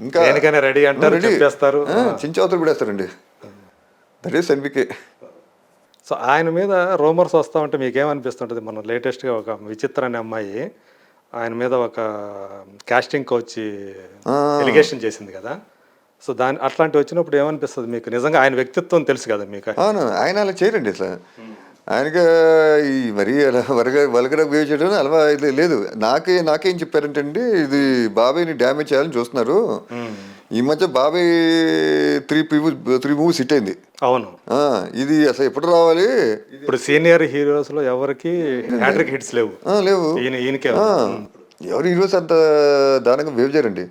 ఇంకా దేనికైనా రెడీ అంటారు, రెడీ చెప్పేస్తారు. చించి అవతలు కూడా వేస్తారండి. That is NBK. సో ఆయన మీద రూమర్స్ వస్తూ ఉంటే మీకేమనిపిస్తుంటుంది? మనం లేటెస్ట్గా ఒక విచిత్ర అనే అమ్మాయి ఆయన మీద ఒక కాస్టింగ్ కోచ్ ఎలిగేషన్ చేసింది కదా. సో అట్లాంటివి వచ్చినప్పుడు ఏమనిపిస్తుంది మీకు? నిజంగా ఆయన వ్యక్తిత్వం తెలుసు కదా మీకు. అవును, ఆయన అలా చేయరండి అసలు. ఆయనకి ఈ మరీ అలా వల్గర్ బిహేవ్ చేయడం అలవా ఇది లేదు. నాకేం చెప్పారంటే అండి, ఇది బాబాయ్ని డ్యామేజ్ చేయాలని చూస్తున్నారు. ఈ మధ్య బాబాయ్ త్రీ మూవీస్ హిట్ అయింది. అవును, ఇది అసలు ఎప్పుడు రావాలి? ఇప్పుడు సీనియర్ హీరోస్లో ఎవరికి హ్యాట్రిక్ హిట్స్ లేవు. లేవు. ఈయనకే. ఎవరు హీరోస్ అంత దారుణంగా బిహేవ్ చేయరండి.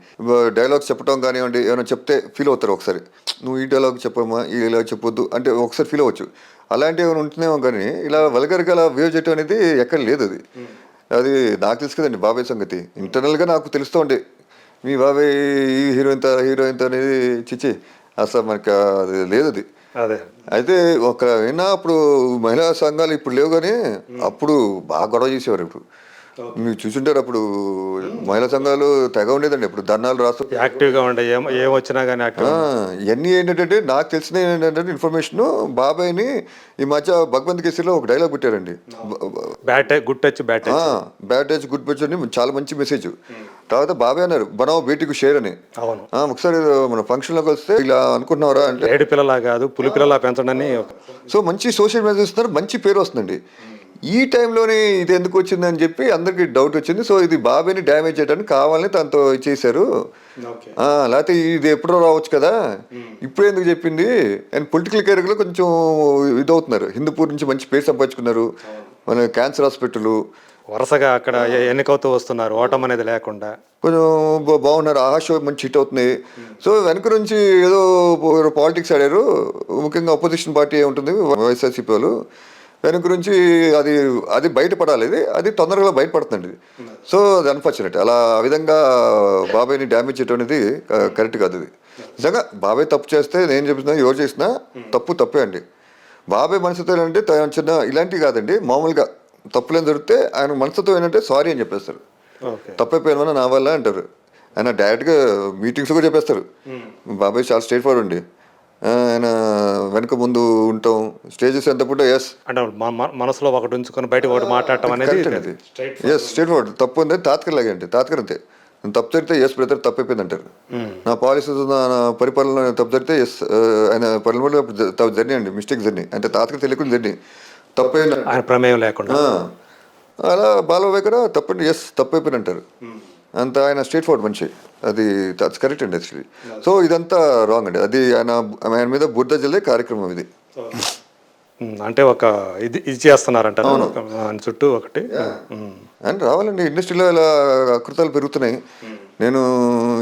డైలాగ్స్ చెప్పడం కానివ్వండి, ఏమైనా చెప్తే ఫీల్ అవుతారు ఒకసారి. నువ్వు ఈ డైలాగ్ చెప్పమ్మా, ఈ డైలాగ్ చెప్పొద్దు అంటే ఒకసారి ఫీల్ అవ్వచ్చు. అలాంటివి ఏమైనా ఉంటున్నామో కానీ ఇలా వల్గర్గా అలా బిహేవ్ చేయడం అనేది ఎక్కడ లేదు. అది నాకు తెలుసు కదండి బాబాయ్ సంగతి. ఇంటర్నల్గా నాకు తెలుస్తూ ఉండే మీ బాబాయ్ ఈ హీరోయిన్ అనేది చిచ్చి అసలు మనకి అది లేదు. అది అదే అయితే విన్నా అప్పుడు మహిళా సంఘాలు ఇప్పుడు లేవు, కానీ అప్పుడు బాగా గొడవ చేసేవారు. ఇప్పుడు మీరు చూసుంటారు, అప్పుడు మహిళా సంఘాలు తెగ ఉండేదండి. ఇప్పుడు ధర్నాలు రాస్తూ యాక్టివ్గా ఉండే ఏమొచ్చినా కానీ ఇవన్నీ ఏంటంటే నాకు తెలిసిన ఏంటంటే ఇన్ఫర్మేషన్, బాబాయ్ని ఈ మధ్య భగవంత్ కేసరిలో ఒక డైలాగ్ పెట్టారండి, good touch bad good touch అని చాలా మంచి మెసేజ్. తర్వాత బాబాయ్ అన్నారు బనావ్ బేటీకి షేర్ అని. అవును, ఒకసారి మన ఫంక్షన్లోకి వస్తే ఇలా అనుకుంటున్నారా అంటే ఏడు పిల్లలా కాదు పులి పిల్లలా పెంచడని. సో మంచి సోషల్ మెసేజ్ ఇస్తున్నారు, మంచి పేరు వస్తుందండి. ఈ టైంలోనే ఇది ఎందుకు వచ్చిందని చెప్పి అందరికి డౌట్ వచ్చింది. సో ఇది బాబాయ్ని డ్యామేజ్ చేయడానికి కావాలని తనతో చేశారు. లేకపోతే ఇది ఎప్పుడో రావచ్చు కదా, ఇప్పుడు ఎందుకు చెప్పింది అండ్ పొలిటికల్ కెరీర్లో కొంచెం ఇదవుతున్నారు. హిందూపూర్ నుంచి మంచి పేరు సంపాదించుకున్నారు, మన క్యాన్సర్ హాస్పిటల్ వరుసగా అక్కడ ఎన్నికవుతూ వస్తున్నారు, ఓటం అనేది లేకుండా కొంచెం బాగున్నారు. ఆ షో మంచి హిట్ అవుతుంది. సో వెనక నుంచి ఏదో పాలిటిక్స్ ఆడారు, ముఖ్యంగా అపోజిషన్ పార్టీ ఉంటుంది వైఎస్ఆర్సీపీ వాళ్ళు. దాని గురించి అది బయటపడాలి, అది తొందరగా బయటపడుతుంది. సో అది అన్ఫార్చునేట్. అలా ఆ విధంగా బాబాయ్ని డ్యామేజ్ చేయడం అనేది కరెక్ట్ కాదు. అది నిజంగా బాబాయ్ తప్పు చేస్తే నేను చెప్తున్నా, ఎవరు చేసినా తప్పే అండి. బాబాయ్ మనసుతో ఏంటంటే చిన్న ఇలాంటివి కాదండి, మామూలుగా తప్పులేని దొరికితే ఆయన మనసుతో ఏంటంటే సారీ అని చెప్పేస్తారు. తప్పైపోయినా నా వల్ల అంటారు. ఆయన డైరెక్ట్గా మీటింగ్స్ కూడా చెప్పేస్తారు. బాబాయ్ చాలా స్ట్రైట్ ఫార్వర్డ్ అండి. ఆయన వెనక ముందు ఉంటాం, స్టేజెస్ ఎంత పుట్టా ఎస్ అంటే మనసులో ఒకటి ఉంచుకొని బయట ఒకటి మాట్లాడటం అనేది ఎస్ స్ట్రైట్ ఫార్వర్డ్. తప్పు ఉంది తాత్కలాగే అంటే తాత్కరంతే. నేను తప్పు జరిగితే ఎస్ బ్రదర్ తప్పైపోయింది అంటారు. నా పాలసీ నా పరిపాలన తప్పు జరిగితే ఎస్ ఆయన పరిపాలన జర్నీ అండి, మిస్టేక్ జర్నీ అంటే తాత్కాలిక తెలియకుండా జర్నీ తప్పైంది, ఆయన ప్రమేయం లేకుండా. అలా బాలబాయ్ కూడా తప్పండి ఎస్ తప్పైపోయింది అంటారు. అంత ఆయన స్ట్రైట్ ఫార్వర్డ్ మనిషి, అది కరెక్ట్ అండి యాక్చువల్లీ. సో ఇదంతా రాంగ్ అండి. అది ఆయన మీద బుద్ధ జల్లే కార్యక్రమం ఇది. అంటే ఒక ఇది చేస్తున్నారంట చుట్టూ ఒకటి అండ్ రావాలండి. ఇండస్ట్రీలో ఇలా అకృతాలు పెరుగుతున్నాయి. నేను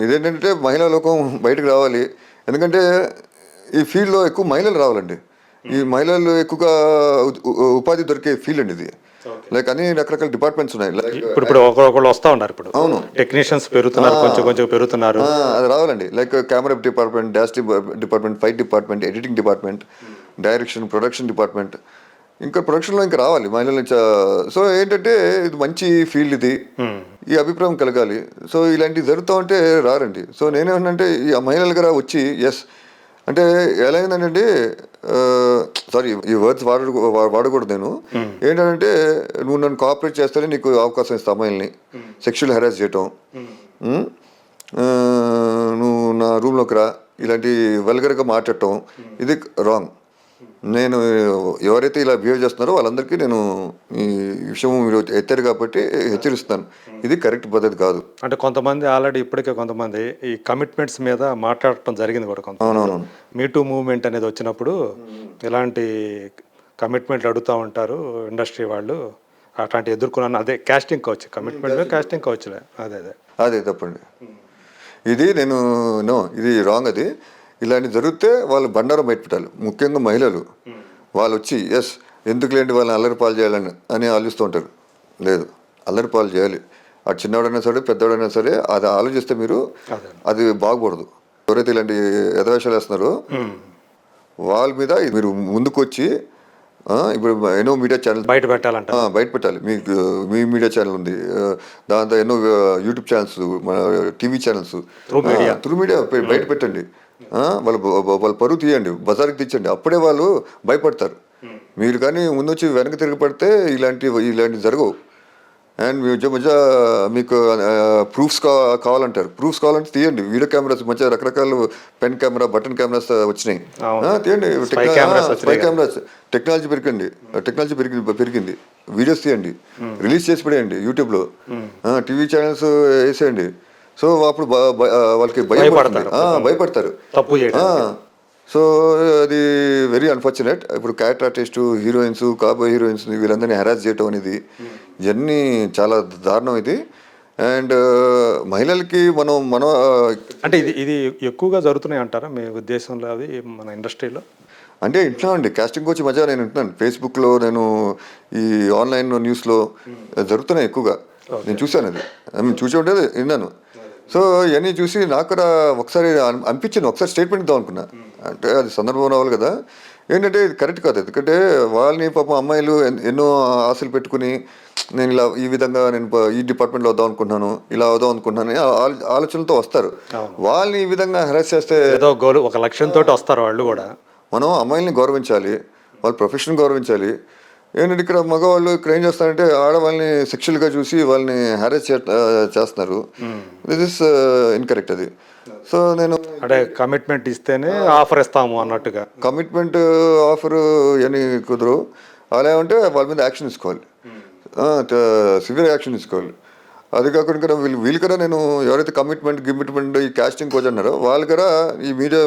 ఇదేంటంటే మహిళా లోకం బయటకు రావాలి. ఎందుకంటే ఈ ఫీల్డ్లో ఎక్కువ మహిళలు రావాలండి. ఈ మహిళలు ఎక్కువగా ఉపాధి దొరికే ఫీల్డ్ అండి ఇది. లైక్ అన్ని రకరకాల డిపార్ట్మెంట్స్ ఉన్నాయి. ఇప్పుడు ఒకళ్ళు వస్తూ ఉన్నారు. ఇప్పుడు అవును, టెక్నీషియన్స్ పెరుగుతున్నారు, కొంచెం పెరుగుతున్నారు. అది రావాలండి. Like camera department, dash department, fight department, editing department, direction, production department, ఇంకా ప్రొడక్షన్లో ఇంకా రావాలి మహిళలు. సో ఏంటంటే ఇది మంచి ఫీల్డ్, ఇది ఈ అభిప్రాయం కలగాలి. సో ఇలాంటివి జరుగుతూ ఉంటే రారండి. సో నేనేమంటే ఈ మహిళల దగ్గర వచ్చి ఎస్ అంటే ఎలా అయిందంటే, సారీ ఈ వర్డ్స్ వాడకూడదు నేను. ఏంటంటే నువ్వు నన్ను కోఆపరేట్ చేస్తేనే నీకు అవకాశం ఇస్తా అమ్మాయిల్ని సెక్షువల్ హెరాస్ చేయటం, నువ్వు నా రూమ్లోకి రా, ఇలాంటి వల్గర్గా మాట్లాడటం ఇది రాంగ్. నేను ఎవరైతే ఇలా బిహేవ్ చేస్తున్నారో వాళ్ళందరికీ నేను ఈ విషయం మీరు ఎత్తారు కాబట్టి హెచ్చరిస్తాను, ఇది కరెక్ట్ పద్ధతి కాదు. అంటే కొంతమంది ఆల్రెడీ ఇప్పటికే కొంతమంది ఈ కమిట్మెంట్స్ మీద మాట్లాడటం జరిగింది కూడా. అవునవును, మీటూ మూవ్మెంట్ అనేది వచ్చినప్పుడు ఇలాంటి కమిట్మెంట్లు అడుగుతూ ఉంటారు ఇండస్ట్రీ వాళ్ళు. అట్లాంటి ఎదుర్కొన్నాను. అదే కాస్టింగ్ కౌచ్, కమిట్మెంట్ కాస్టింగ్ కౌచ్లే. అదే తప్పండి. ఇది ఇది రాంగ్. అది ఇలాంటి జరిగితే వాళ్ళు బండారం బయటపెట్టాలి. ముఖ్యంగా మహిళలు వాళ్ళు వచ్చి ఎస్ ఎందుకు లేండి వాళ్ళని అల్లరి పాలు చేయాలని ఆలోచిస్తూ ఉంటారు. లేదు, అల్లరి పాలు చేయాలి. అటు చిన్నవాడైనా సరే పెద్దవాడైనా సరే అది ఆలోచిస్తే మీరు అది బాగకూడదు. ఎవరైతే ఇలాంటి యథవేషాలు వేస్తున్నారో వాళ్ళ మీద మీరు ముందుకు వచ్చి ఇప్పుడు ఎన్నో మీడియా ఛానల్స్ బయట పెట్టాలంట. బయట పెట్టాలి. మీకు మీ మీడియా ఛానల్ ఉంది, దాంతో ఎన్నో యూట్యూబ్ ఛానల్స్, మన టీవీ ఛానల్స్, త్రూ మీడియా బయట పెట్టండి. వాళ్ళ పరువు తీయండి, బజార్కి తెచ్చండి. అప్పుడే వాళ్ళు భయపడతారు. మీరు కానీ ముందొచ్చి వెనక్కి తిరిగి పడితే ఇలాంటివి జరగవు. అండ్ మధ్య మీకు ప్రూఫ్స్ కావాలంటారు. ప్రూఫ్స్ కావాలంటే తీయండి. వీడియో కెమెరాస్ మధ్య రకరకాల పెన్ కెమెరా, బటన్ కెమెరాస్ వచ్చినాయి, తీయండి. స్పై కెమెరాస్ టెక్నాలజీ పెరిగింది. వీడియోస్ తీయండి, రిలీజ్ చేసి పడేయండి యూట్యూబ్లో, టీవీ ఛానల్స్ వేసేయండి. సో అప్పుడు వాళ్ళకి భయపడతారు. సో అది వెరీ అన్ఫార్చునేట్. ఇప్పుడు క్యారెక్టర్ ఆర్టిస్ట్, హీరోయిన్స్, కాబోయే హీరోయిన్స్ వీళ్ళందరినీ హెరాస్ చేయటం అనేది ఇవన్నీ చాలా దారుణం ఇది. అండ్ మహిళలకి మనం అంటే ఇది ఎక్కువగా జరుగుతున్నాయి అంటారా మీ ఉద్దేశంలో అవి మన ఇండస్ట్రీలో? అంటే వింటున్నామండి, కాస్టింగ్ కోచ్ మధ్య నేను వింటున్నాను. ఫేస్బుక్లో, నేను ఈ ఆన్లైన్ న్యూస్లో జరుగుతున్నాయి ఎక్కువగా. నేను చూశాను, అది చూసి ఉంటే విన్నాను. సో ఇవన్నీ చూసి నాకు కూడా ఒకసారి అనిపించింది, ఒకసారి స్టేట్మెంట్ ఇద్దాం అనుకున్నా. అంటే అది సందర్భం రావాలి కదా. ఏంటంటే ఇది కరెక్ట్ కాదు. ఎందుకంటే వాళ్ళని పాపం అమ్మాయిలు ఎన్నో ఆశలు పెట్టుకుని నేను ఇలా ఈ విధంగా నేను ఈ డిపార్ట్మెంట్లో వద్దాం అనుకుంటున్నాను, ఇలా అవుదాం అనుకుంటున్నాను ఆలోచనలతో వస్తారు. వాళ్ళని ఈ విధంగా హెరాస్ చేస్తే ఏదో గోల్, ఒక లక్ష్యంతో వస్తారు వాళ్ళు కూడా. మనం అమ్మాయిల్ని గౌరవించాలి, వాళ్ళ ప్రొఫెషన్ గౌరవించాలి. ఏంటంటే ఇక్కడ మగవాళ్ళు ఇక్కడ ఏం చేస్తారంటే ఆడవాళ్ళని సెక్షువల్గా చూసి వాళ్ళని హ్యారేస్ చేస్తున్నారు. దిస్ ఇస్ ఇన్కరెక్ట్ అది. సో నేను అంటే కమిట్మెంట్ ఇస్తేనే ఆఫర్ ఇస్తాము అన్నట్టుగా, కమిట్మెంట్ ఆఫర్ అని కుదరు. అలా ఏమంటే వాళ్ళ మీద యాక్షన్ తీసుకోవాలి, సివియర్ యాక్షన్ తీసుకోవాలి. అది కాకుండా వీళ్ళు కూడా నేను ఎవరైతే కమిట్మెంట్ ఈ కాస్టింగ్ కోచ్ అన్నారో వాళ్ళు కూడా ఈ మీడియా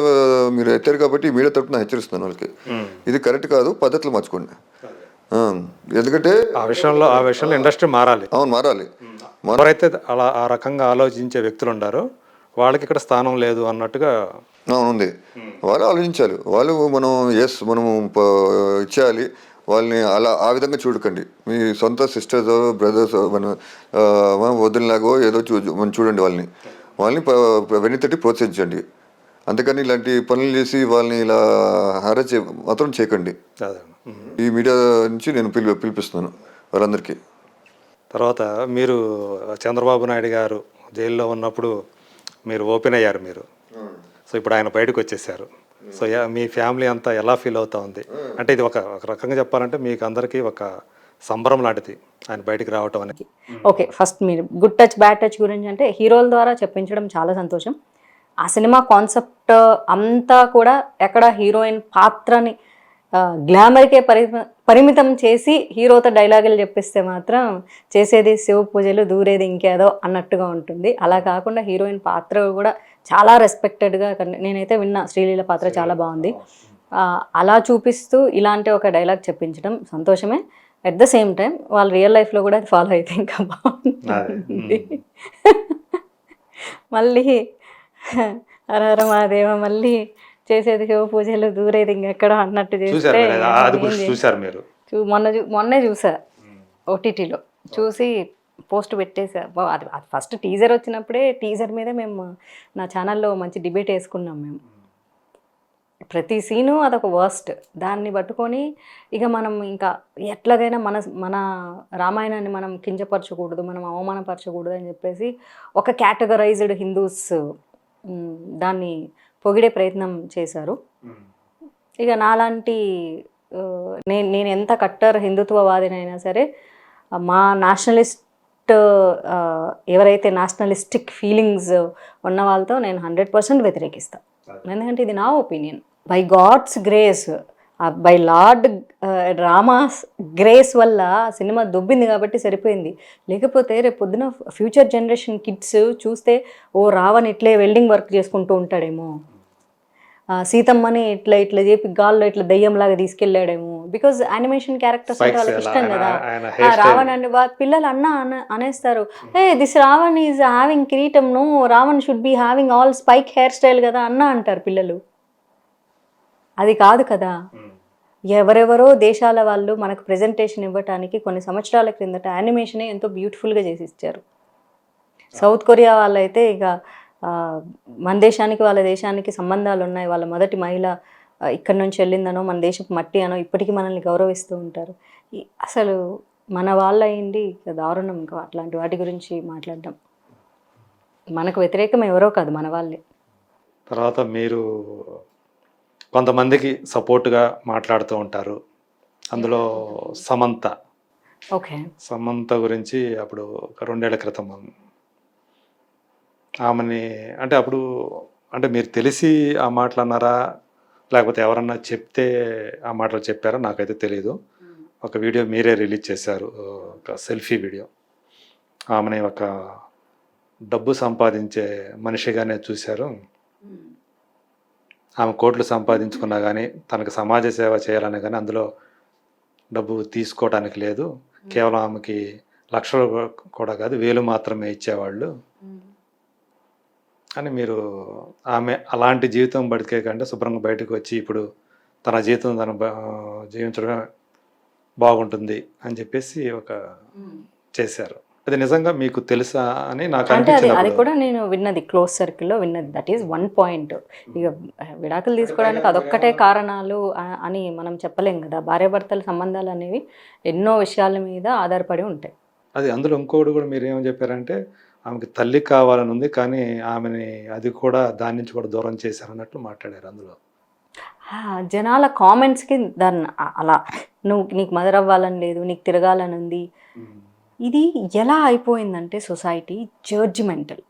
మీరు ఎత్తారు కాబట్టి ఈ మీడియా తరపున హెచ్చరిస్తున్నాను వాళ్ళకి, ఇది కరెక్ట్ కాదు, పద్ధతులు మార్చుకోండి. ఎందుకంటే ఆ విషయంలో ఇండస్ట్రీ మారాలి. అవును, మారాలి. ఎవరైతే అలా ఆ రకంగా ఆలోచించే వ్యక్తులు ఉండారో వాళ్ళకి ఇక్కడ స్థానం లేదు అన్నట్టుగా ఉంది. వాళ్ళు ఆలోచించాలి. వాళ్ళు మనము ఇచ్చేయాలి. వాళ్ళని ఆ విధంగా చూడకండి. మీ సొంత సిస్టర్స్, బ్రదర్స్, వదిలిలాగో ఏదో మనం చూడండి. వాళ్ళని వెన్నుతట్టి ప్రోత్సహించండి. అంతేకాని ఇలాంటి పనులు చేసి వాళ్ళని ఇలా హారస్ మాత్రం చేయకండి. ఈ మీడియా నుంచి నేను పిలిపిస్తున్నాను వాళ్ళందరికీ. తర్వాత మీరు చంద్రబాబు నాయుడు గారు జైల్లో ఉన్నప్పుడు మీరు ఓపెన్ అయ్యారు మీరు. సో ఇప్పుడు ఆయన బయటకు వచ్చేసారు. సో మీ ఫ్యామిలీ అంతా ఎలా ఫీల్ అవుతా ఉంది? అంటే ఇది ఒక రకంగా చెప్పాలంటే మీకు అందరికీ ఒక సంబరం లాంటిది ఆయన బయటికి రావటం అనేది. ఓకే, ఫస్ట్ మీరు గుడ్ టచ్ బ్యాడ్ టచ్ గురించి అంటే హీరోల ద్వారా చెప్పించడం చాలా సంతోషం. ఆ సినిమా కాన్సెప్ట్ అంతా కూడా ఎక్కడ హీరోయిన్ పాత్రని గ్లామర్కే పరిమితం చేసి హీరోతో డైలాగులు చెప్పిస్తే మాత్రం చేసేది శివ పూజలు, దూరేది ఇంకేదో అన్నట్టుగా ఉంటుంది. అలా కాకుండా హీరోయిన్ పాత్ర కూడా చాలా రెస్పెక్టెడ్గా, నేనైతే విన్నా శ్రీలీల పాత్ర చాలా బాగుంది, అలా చూపిస్తూ ఇలాంటి ఒక డైలాగ్ చెప్పించడం సంతోషమే. అట్ ద సేమ్ టైం వాళ్ళ రియల్ లైఫ్లో కూడా అది ఫాలో అయితే ఇంకా బాగుంటుంది. మళ్ళీ హరహర మహాదేవ మళ్ళీ చేసేది శివ పూజలు, దూరేది ఇంకెక్కడో అన్నట్టు చేస్తే మొన్నే చూసా ఓటీటీలో, చూసి పోస్ట్ పెట్టేసా. అది ఫస్ట్ టీజర్ వచ్చినప్పుడే టీజర్ మీదే మేము నా ఛానల్లో మంచి డిబేట్ వేసుకున్నాం. మేము ప్రతి సీను అదొక వర్స్ట్, దాన్ని పట్టుకొని ఇక మనం ఇంకా ఎట్లాగైనా మన రామాయణాన్ని మనం కించపరచకూడదు, మనం అవమానపరచకూడదు అని చెప్పేసి ఒక కేటగరైజ్డ్ హిందూస్ దాన్ని పొగిడే ప్రయత్నం చేశారు. ఇక నాలాంటి నేను ఎంత కట్టర్ హిందుత్వవాదినైనా సరే మా నేషనలిస్ట్ ఎవరైతే నేషనలిస్టిక్ ఫీలింగ్స్ ఉన్న వాళ్ళతో నేను 100% వ్యతిరేకిస్తాను. ఎందుకంటే ఇది నా opinion. By God's grace, by lord Rama's grace వల్ల సినిమా దొబ్బింది కాబట్టి సరిపోయింది. లేకపోతే రేపు పొద్దున ఫ్యూచర్ జనరేషన్ కిడ్స్ చూస్తే ఓ రావణ్ ఇట్లే వెల్డింగ్ వర్క్ చేసుకుంటూ ఉంటాడేమో, సీతమ్మని ఇట్లా చెప్పి గాల్లో ఇట్లా దయ్యంలాగా తీసుకెళ్ళాడేమో. బికాజ్ యానిమేషన్ క్యారెక్టర్స్ అంటే వాళ్ళకి ఇష్టం కదా. రావణ్ అని పిల్లలు అనేస్తారు, దిస్ రావణ్ ఈజ్ హ్యావింగ్ కిరీటం, no Ravan should be having all spike hair style కదా అంటారు పిల్లలు. అది కాదు కదా. ఎవరెవరో దేశాల వాళ్ళు మనకు ప్రెజెంటేషన్ ఇవ్వటానికి కొన్ని సంవత్సరాల క్రిందట యానిమేషనే ఎంతో బ్యూటిఫుల్గా చేసి ఇచ్చారు. సౌత్ కొరియా వాళ్ళైతే ఇక మన దేశానికి వాళ్ళ దేశానికి సంబంధాలు ఉన్నాయి. వాళ్ళ మొదటి మహిళ ఇక్కడ నుంచి వెళ్ళిందనో మన దేశపు మట్టి అనో ఇప్పటికీ మనల్ని గౌరవిస్తూ ఉంటారు. అసలు మన వాళ్ళ అయింది దారుణం. ఇంకా అట్లాంటి వాటి గురించి మాట్లాడడం. మనకు వ్యతిరేకం ఎవరో కాదు, మన వాళ్ళే. తర్వాత మీరు కొంతమందికి సపోర్ట్గా మాట్లాడుతూ ఉంటారు. అందులో సమంత ఓకే. సమంత గురించి అప్పుడు ఒక 2 ఏళ్ల క్రితం ఆమెని అంటే అప్పుడు అంటే మీరు తెలిసి ఆ మాటలు అన్నారా, లేకపోతే ఎవరన్నా చెప్తే ఆ మాటలు చెప్పారో నాకైతే తెలియదు. ఒక వీడియో మీరే రిలీజ్ చేశారు, ఒక సెల్ఫీ వీడియో. ఆమెని ఒక డబ్బు సంపాదించే మనిషిగానే చూశారు. ఆమె కోట్లు సంపాదించుకున్నా కానీ తనకు సమాజ సేవ చేయాలని కానీ అందులో డబ్బు తీసుకోవడానికి లేదు. కేవలం ఆమెకి లక్షలు కూడా కాదు, 1000 మాత్రమే ఇచ్చేవాళ్ళు అని మీరు ఆమె అలాంటి జీవితం బతికే కంటే శుభ్రంగా బయటకు వచ్చి ఇప్పుడు తన జీవితం తను జీవించడమే బాగుంటుంది అని చెప్పేసి ఒక చేశారు. అది నిజంగా మీకు తెలుసా అని నాకు అంటే అది అనిపించింది. కూడా నేను విన్నది, క్లోజ్ సర్కిల్లో విన్నది. That is 1 point. ఇక విడాకులు తీసుకోవడానికి అదొక్కటే కారణాలు అని మనం చెప్పలేం కదా. భార్యాభర్తల సంబంధాలు అనేవి ఎన్నో విషయాల మీద ఆధారపడి ఉంటాయి. అది అందులో ఇంకోటి కూడా మీరు ఏమని చెప్పారంటే ఆమెకి తల్లి కావాలని ఉంది, కానీ ఆమెని అది కూడా దాని నుంచి కూడా దూరం చేశారన్నట్లు మాట్లాడారు అందులో. జనాల కామెంట్స్కి దాన్ని అలా నీకు మదర్ అవ్వాలని లేదు, నీకు తిరగాలని ఉంది. ఇది ఎలా అయిపోయిందంటే సొసైటీ జడ్జిమెంటల్.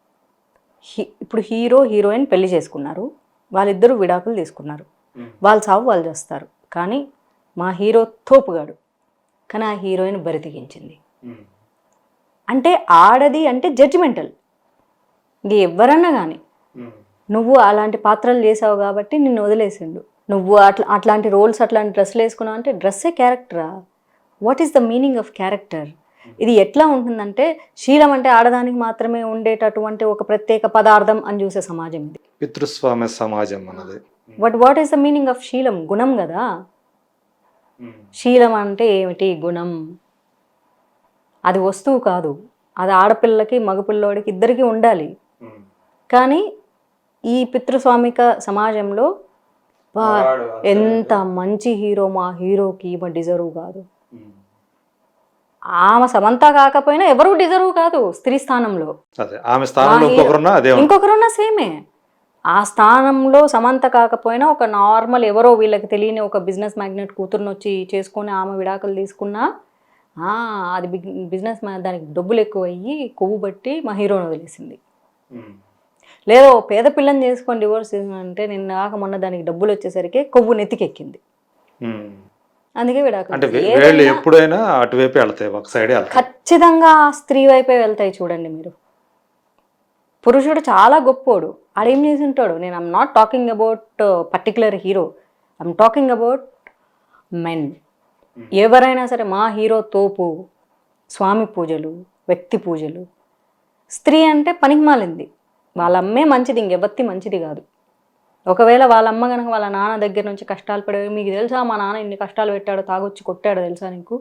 ఇప్పుడు హీరో హీరోయిన్ పెళ్లి చేసుకున్నారు, వాళ్ళిద్దరూ విడాకులు తీసుకున్నారు, వాళ్ళు సావు వాళ్ళు చేస్తారు. కానీ మా హీరో తోపుగాడు, కానీ ఆ హీరోయిన్ బరితెగించింది. అంటే ఆడది అంటే జడ్జిమెంటల్. ఇంక ఎవరన్నా కానీ నువ్వు అలాంటి పాత్రలు చేసావు కాబట్టి నిన్ను వదిలేసిండు, నువ్వు అట్లాంటి రోల్స్ అట్లాంటి డ్రెస్సులు వేసుకున్నావు అంటే డ్రెస్సే క్యారెక్టరా? What is the meaning of character? ఇది ఎట్లా ఉంటుందంటే శీలం అంటే ఆడదానికి మాత్రమే ఉండేటటువంటి ఒక ప్రత్యేక పదార్థం అని చూసే సమాజం ఇది. పితృస్వామ్య సమాజం అన్నది. What is the meaning of శీలం? గుణం కదా. శీలం అంటే ఏమిటి? గుణం. అది వస్తువు కాదు, అది ఆడపిల్లకి మగపిల్లోడికి ఇద్దరికి ఉండాలి. కానీ ఈ పితృస్వామిక సమాజంలో ఎంత మంచి హీరో, మా హీరోకి ఈమె డిజర్వ్ కాదు. ఆమె సమంత కాకపోయినా ఎవరు డిజర్వ్ కాదు స్త్రీ స్థానంలో. ఆమె స్థానంలో ఇంకొకరున్నా సేమే. ఆ స్థానంలో సమంత కాకపోయినా ఒక నార్మల్ ఎవరో వీళ్ళకి తెలియని ఒక బిజినెస్ మ్యాగ్నెట్ కూతురుని వచ్చి చేసుకొని ఆమె విడాకులు తీసుకున్నా అది బిజినెస్ దానికి డబ్బులు ఎక్కువ అయ్యి కొవ్వు బట్టి మా హీరోని వదిలేసింది. లేదో పేద పిల్లని చేసుకొని డివోర్స్ అంటే నిన్న కాక మొన్న దానికి డబ్బులు వచ్చేసరికి కొవ్వు నెత్తికెక్కింది. అందుకే విడాకులు ఎప్పుడైనా అటువైపే వెళ్తాయి, ఒక సైడే ఖచ్చితంగా స్త్రీ వైపే వెళ్తాయి. చూడండి మీరు, పురుషుడు చాలా గొప్పోడు, ఆడేం చేసి ఉంటాడు. నేను I'm not talking about particular hero, I'm talking about men. ఎవరైనా సరే మా హీరో తోపు, స్వామి పూజలు, వ్యక్తి పూజలు. స్త్రీ అంటే పనికిమాలింది, వాళ్ళ అమ్మే మంచిది, ఇంకెవత్తి మంచిది కాదు. ఒకవేళ వాళ్ళ అమ్మ కనుక వాళ్ళ నాన్న దగ్గర నుంచి కష్టాలు పడేవి, మీకు తెలుసా మా నాన్న ఇన్ని కష్టాలు పెట్టాడు, తాగొచ్చి కొట్టాడు తెలుసా నీకు,